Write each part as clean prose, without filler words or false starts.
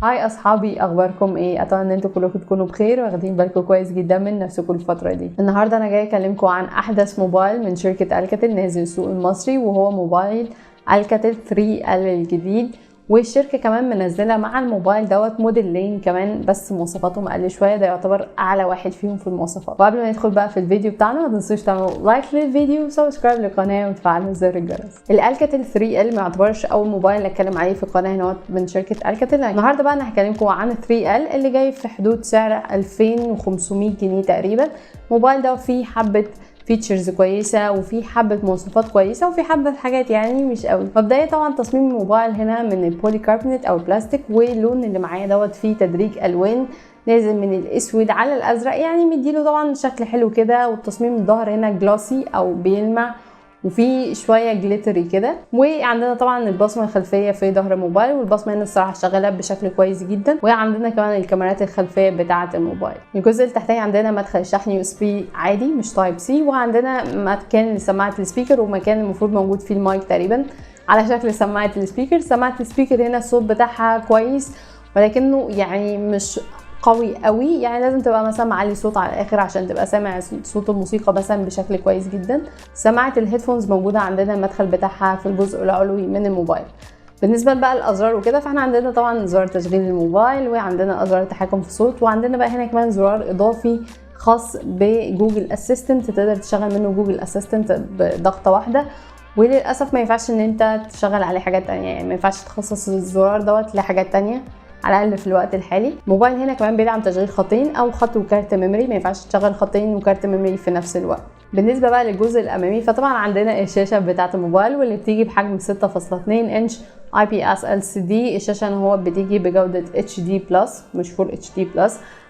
هاي اصحابي، اخباركم ايه؟ اتمنى ان انتوا كلكم تكونوا بخير واخدين بالكم كويس جدا من نفسكم الفتره دي. النهارده انا جايه اكلمكم عن احدث موبايل من شركه الكاتيل نازل السوق المصري، وهو موبايل الكاتيل 3L الجديد. والشركه كمان منزله مع الموبايل دوت موديلين كمان، بس مواصفاتهم اقل شويه، ده يعتبر اعلى واحد فيهم في المواصفات. وقبل ما ندخل بقى في الفيديو بتاعنا ما تنسوش تعملوا لايك للفيديو وسبسكرايب للقناه وتفعلوا زر الجرس. الكاتيل 3L ما يعتبرش اول موبايل اتكلم عليه في القناه هنا من شركه الكاتيل. النهارده بقى انا هكلمكم عن 3L اللي جاي في حدود سعر 2500 جنيه تقريبا. الموبايل ده فيه حبه فيتشرز كويسه وفي حبه مواصفات كويسه وفي حبه حاجات يعني مش قوي. مبدئيا طبعا تصميم الموبايل هنا من البوليكاربونات او البلاستيك، واللون اللي معايا دوت فيه تدريج الوان نازل من الاسود على الازرق، يعني مديله طبعا شكل حلو كده. والتصميم الظهر هنا جلاسي او بيلمع وفي شويه جليتري كده. وعندنا طبعا البصمه الخلفيه في ظهر الموبايل، والبصمه هنا الصراحه شغاله بشكل كويس جدا. وعندنا كمان الكاميرات الخلفيه بتاعه الموبايل. الجزء اللي تحتيه عندنا مدخل شحن USB عادي مش تايب سي، وعندنا مكان لسماعه السبيكر ومكان المفروض موجود فيه المايك تقريبا على شكل سماعه السبيكر. سماعه السبيكر هنا الصوت بتاعها كويس ولكنه يعني مش قوي قوي، يعني لازم تبقى مثلا معلي صوت على الاخر عشان تبقى سامع صوت الموسيقى مثلا بشكل كويس جدا. سماعه الهيدفونز موجوده عندنا المدخل بتاعها في الجزء العلوي من الموبايل. بالنسبه بقى للازرار وكده، فاحنا عندنا طبعا زرار تشغيل الموبايل، وعندنا ازرار تحكم في الصوت، وعندنا بقى هنا كمان زرار اضافي خاص بجوجل اسيستنت، تقدر تشغل منه جوجل اسيستنت بضغطه واحده. وللاسف ما ينفعش ان انت تشغل عليه حاجات تانية، يعني ما ينفعش تخصص الزرار دوت لحاجات تانية على الاقل في الوقت الحالي. الموبايل هنا كمان بيدعم تشغيل خطين او خط وكارت ميموري، ما ينفعش تشغل خطين وكارت ميموري في نفس الوقت. بالنسبه بقى للجزء الامامي، فطبعا عندنا الشاشه بتاعه الموبايل واللي بتيجي بحجم 6.2 انش IPS LCD. الشاشه هو بتيجي بجوده HD+ مش فول HD+.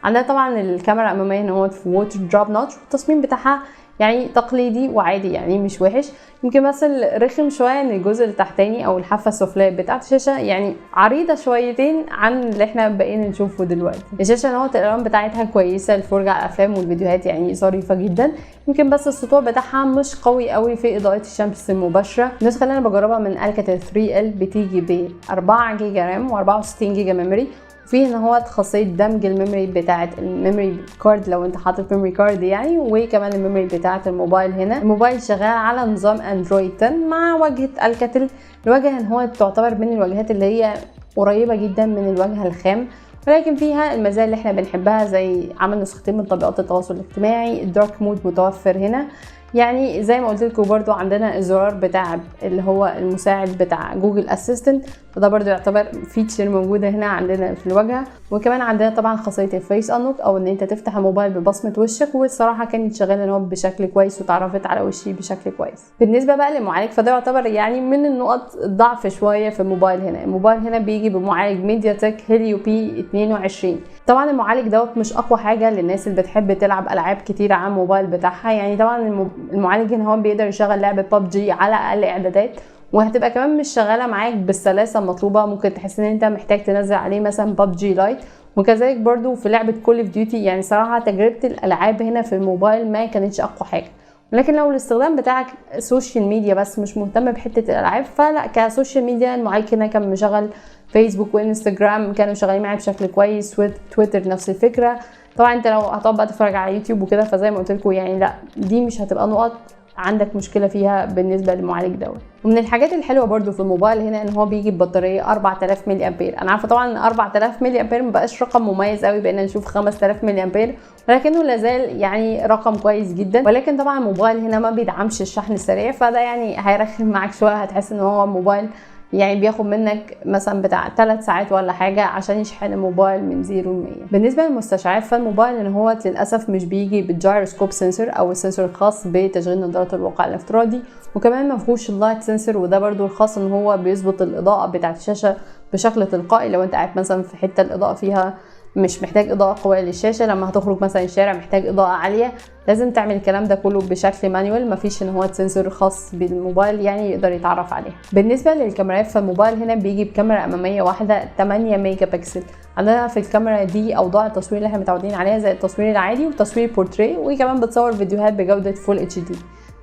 عندنا طبعا الكاميرا الاماميه هنا هو في ووتر دروب نوتش، والتصميم بتاعها يعني تقليدي وعادي، يعني مش وحش. يمكن بس رخم شويه ان الجزء التحتاني او الحافه السفليه بتاعه الشاشه يعني عريضه شويتين عن اللي احنا بقينا نشوفه دلوقتي. الشاشه هو الالوان بتاعتها كويسه الفرجه على الافلام والفيديوهات، يعني ظريفه جدا. يمكن بس السطوع بتاعها مش قوي قوي في اضاءه الشمس المباشره. النسخه اللي انا بجربها من الكاتيل 3L بتيجي ب 4 جيجا رام و64 جيجا ميموري. في ان هو خاصيه دمج الميموري بتاعه الميموري كارد لو انت حاطط ميموري كارد يعني، وكمان الميموري بتاعه الموبايل. هنا الموبايل شغال على نظام اندرويد 10 مع واجهه الكاتيل. الواجهه ان هو تعتبر من الواجهات اللي هي قريبه جدا من الواجهه الخام، ولكن فيها المزايا اللي احنا بنحبها زي عمل نسختين من تطبيقات التواصل الاجتماعي. الدارك مود متوفر هنا، يعني زي ما قلت لكم برضو عندنا الزرار بتاع اللي هو المساعد بتاع جوجل اسيستنت، فده برضو يعتبر فيتشر موجوده هنا عندنا في الواجهه. وكمان عندنا طبعا خاصيه الفيس انلوك او ان انت تفتح الموبايل ببصمه وشك، والصراحه كانت شغاله ان هو بشكل كويس وتعرفت على وشي بشكل كويس. بالنسبه بقى للمعالج، فده يعتبر يعني من النقط الضعف شويه في الموبايل. هنا الموبايل هنا بيجي بمعالج ميديا تك هيليو بي 22. طبعا المعالج دوت مش اقوى حاجه للناس اللي بتحب تلعب العاب كتيره على الموبايل بتاعها، يعني طبعا المعالج هنا هو بيقدر يشغل لعبه PUBG على اقل اعدادات، وهتبقى كمان مش شغاله معاك بالسلاسه المطلوبه. ممكن تحس ان انت محتاج تنزل عليه مثلا PUBG لايت، وكذلك برضو في لعبه كول اوف ديوتي. يعني صراحه تجربه الالعاب هنا في الموبايل ما كانتش اقوى حاجه. ولكن لو الاستخدام بتاعك سوشيال ميديا بس مش مهتم بحته الالعاب، فلا، كسوشيال ميديا المعالج هنا كان مشغل فيسبوك وانستجرام كانوا شغالين معايا بشكل كويس، وتويتر نفس الفكره. طبعا انت لو هتقعد بقى تتفرج على يوتيوب وكده، فزي ما قلت لكم يعني لا، دي مش هتبقى نقط عندك مشكله فيها بالنسبه للمعالج دوت. ومن الحاجات الحلوه برضو في الموبايل هنا ان هو بيجي ببطاريه 4000 ملي امبير. انا عارفه طبعا 4000 ملي امبير مبقاش رقم مميز قوي، بقينا نشوف 5000 ملي امبير، ولكنه لازال يعني رقم كويس جدا. ولكن طبعا الموبايل هنا ما بيدعمش الشحن السريع، فده يعني هيرخم معاك شويه، هتحس ان هو موبايل يعني بياخد منك مثلا بتاع 3 ساعات ولا حاجه عشان يشحن الموبايل من 0 ل 100. بالنسبه للمستشعرات، فالموبايل ان هو للاسف مش بيجي بالجايروسكوب سنسور او السنسور الخاص بتشغيل نظاره الواقع الافتراضي، وكمان ما فيهوش اللايت سنسور، وده برضو الخاص ان هو بيظبط الاضاءه بتاعه الشاشه بشكل تلقائي. لو انت قاعد مثلا في حته الاضاءه فيها مش محتاج اضاءه قويه للشاشه، لما هتخرج مثلا الشارع محتاج اضاءه عاليه، لازم تعمل الكلام ده كله بشكل مانيوال، مفيش ان هو سنسور خاص بالموبايل يعني يقدر يتعرف عليه. بالنسبه للكاميرات، فالموبايل هنا بيجي بكاميرا اماميه واحده 8 ميجا بكسل. عندنا في الكاميرا دي اوضاع التصوير اللي احنا متعودين عليها زي التصوير العادي وتصوير بورتريه، وكمان بتصور فيديوهات بجوده فول اتش دي.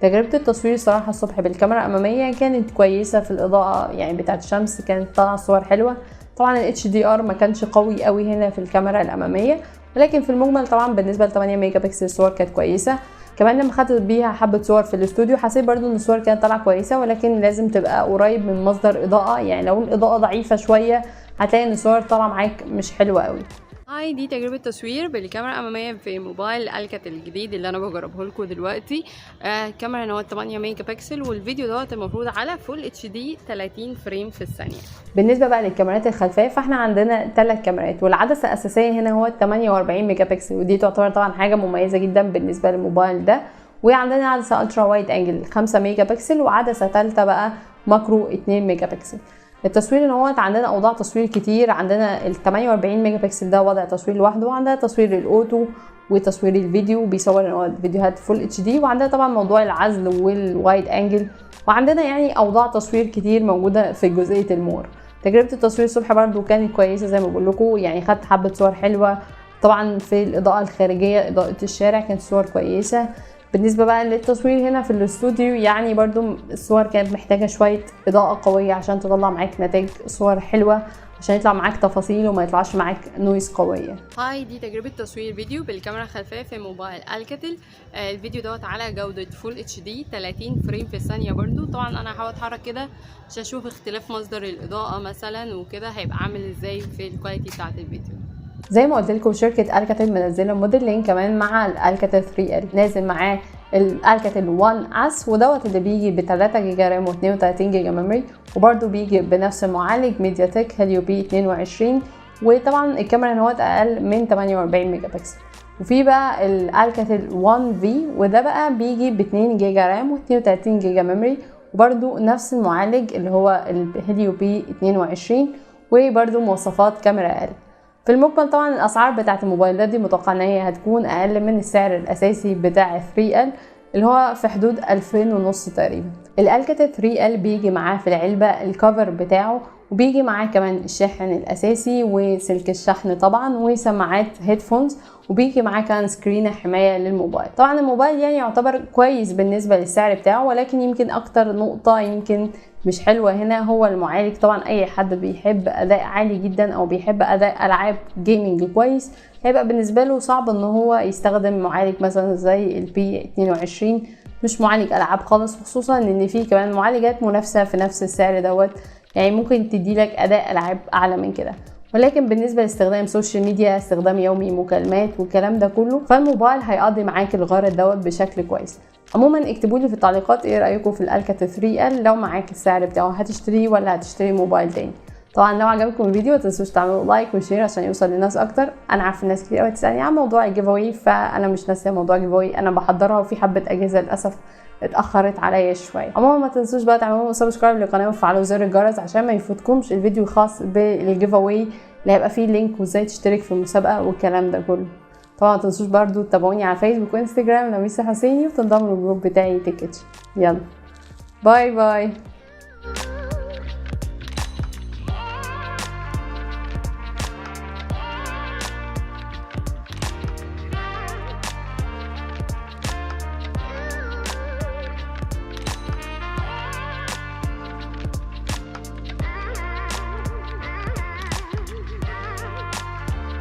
تجربه التصوير الصراحه الصبح بالكاميرا الاماميه كانت كويسه في الاضاءه يعني بتاعه الشمس، كانت طالعه صور حلوه. طبعا ال HDR ما كانش قوي قوي هنا في الكاميرا الاماميه، ولكن في المجمل طبعا بالنسبه ل 8 ميجا بكسل الصور كانت كويسه. كمان لما خدت بيها حبه صور في الاستوديو حسيت برضو ان الصور كانت طالعه كويسه، ولكن لازم تبقى قريب من مصدر اضاءه، يعني لو الاضاءه ضعيفه شويه هتلاقي ان الصور طالعه معاك مش حلوه قوي. هاي دي تجربة تصوير بالكاميرا الأمامية في موبايل الكاتيل الجديد اللي أنا بجربه لكم دلوقتي. كاميرا نواه 8 ميجا بكسل، والفيديو دوت المفروض على فول اتش دي 30 فريم في الثانية. بالنسبة بقى للكاميرات الخلفية فاحنا عندنا 3 كاميرات، والعدسة الأساسية هنا هو 48 ميجا بكسل، ودي تعتبر طبعا حاجة مميزة جدا بالنسبة للموبايل ده. وعندنا عدسة الترا وايد انجل 5 ميجا بكسل، وعدسة ثالثة بقى ماكرو 2 ميجا بكسل. التصوير ان هو عندنا اوضاع تصوير كتير، عندنا ال 48 ميجا بكسل ده وضع تصوير لوحده، وعندنا تصوير الاوتو وتصوير الفيديو بيصور الفيديوهات فول اتش دي، وعندنا طبعا موضوع العزل والوايد انجل، وعندنا يعني اوضاع تصوير كتير موجوده في جزئيه المور. تجربه التصوير الصبح برده كانت كويسه زي ما بقول لكم، يعني خدت حبه صور حلوه. طبعا في الاضاءه الخارجيه اضاءه الشارع كانت صور كويسه. بالنسبه بقى للتصوير هنا في الاستوديو يعني برضو الصور كانت محتاجه شويه اضاءه قويه عشان تطلع معاك نتائج صور حلوه، عشان يطلع معاك تفاصيل وما يطلعش معاك نويز قويه. هاي دي تجربه تصوير فيديو بالكاميرا الخلفيه في موبايل الكاتيل. الفيديو دوت على جوده فول اتش دي 30 فريم في الثانيه. برضو طبعا انا هحاول اتحرك كده عشان اشوف اختلاف مصدر الاضاءه مثلا وكده هيبقى عامل ازاي في الكواليتي بتاعه الفيديو. زي ما قلت لكم شركه الكاتيل منزله موديلين كمان مع الالكاتيل 3L، نازل معاه الالكاتيل 1 اس، ودوت اللي بيجي ب 3 جيجا رام و32 جيجا ميموري، وبرده بيجي بنفس المعالج ميديا تك هيليو بي 22، وطبعا الكاميرا نواه اقل من 48 ميجا بكسل. وفي بقى الالكاتيل 1 في، وده بقى بيجي ب 2 جيجا رام و32 جيجا ميموري، وبرده نفس المعالج اللي هو الهيليو بي 22، وبرده مواصفات كاميرا اقل. في المجمل طبعا الاسعار بتاعت الموبايلات دي متوقع ان هي هتكون اقل من السعر الاساسي بتاع 3L اللي هو في حدود 2500 تقريبا. الالكاتيل 3L بيجي معاه في العلبه الكفر بتاعه، وبيجي معاه كمان الشاحن الاساسي وسلك الشحن طبعا وسماعات هيدفونز، وبيجي معاه كمان سكرين حمايه للموبايل. طبعا الموبايل يعني يعتبر كويس بالنسبه للسعر بتاعه، ولكن يمكن اكتر نقطه يمكن مش حلوه هنا هو المعالج. طبعا اي حد بيحب اداء عالي جدا او بيحب اداء العاب جيمنج كويس هيبقى بالنسبه له صعب ان هو يستخدم معالج مثلا زي البي 22، مش معالج العاب خالص، خصوصا ان في كمان معالجات منافسه في نفس السعر دوت يعني ممكن تديلك اداء العاب اعلى من كده. ولكن بالنسبه لاستخدام سوشيال ميديا، استخدام يومي، مكالمات والكلام ده كله، فالموبايل هيقضي معاك الغرض دوت بشكل كويس. عموما اكتبوا لي في التعليقات ايه رايكم في الالكاتيل 3L، لو معاك السعر بتاعه هتشتريه ولا هتشتري موبايل تاني. طبعا لو عجبكم الفيديو ما تنسوش تعملوا لايك وشير عشان يوصل للناس اكتر. انا عارفه ناس كتير قوي تسالني عن موضوع الجيف اواي، فانا مش ناسيه موضوع الجيف اواي، انا بحضرها وفي حبه اجهزه للاسف اتاخرت عليا شويه. عموما ما تنسوش بقى تعملوا سبسكرايب للقناه وتفعلوا زر الجرس عشان ما يفوتكمش الفيديو الخاص بالجيف اواي اللي هيبقى فيه لينك وازاي تشترك في المسابقه والكلام ده كله. طبعا ما تنسوش برضو تتابعوني على فيسبوك وانستجرام لميس الحسيني، وتنضموا للجروب بتاعي تيكتش. يلا باي باي.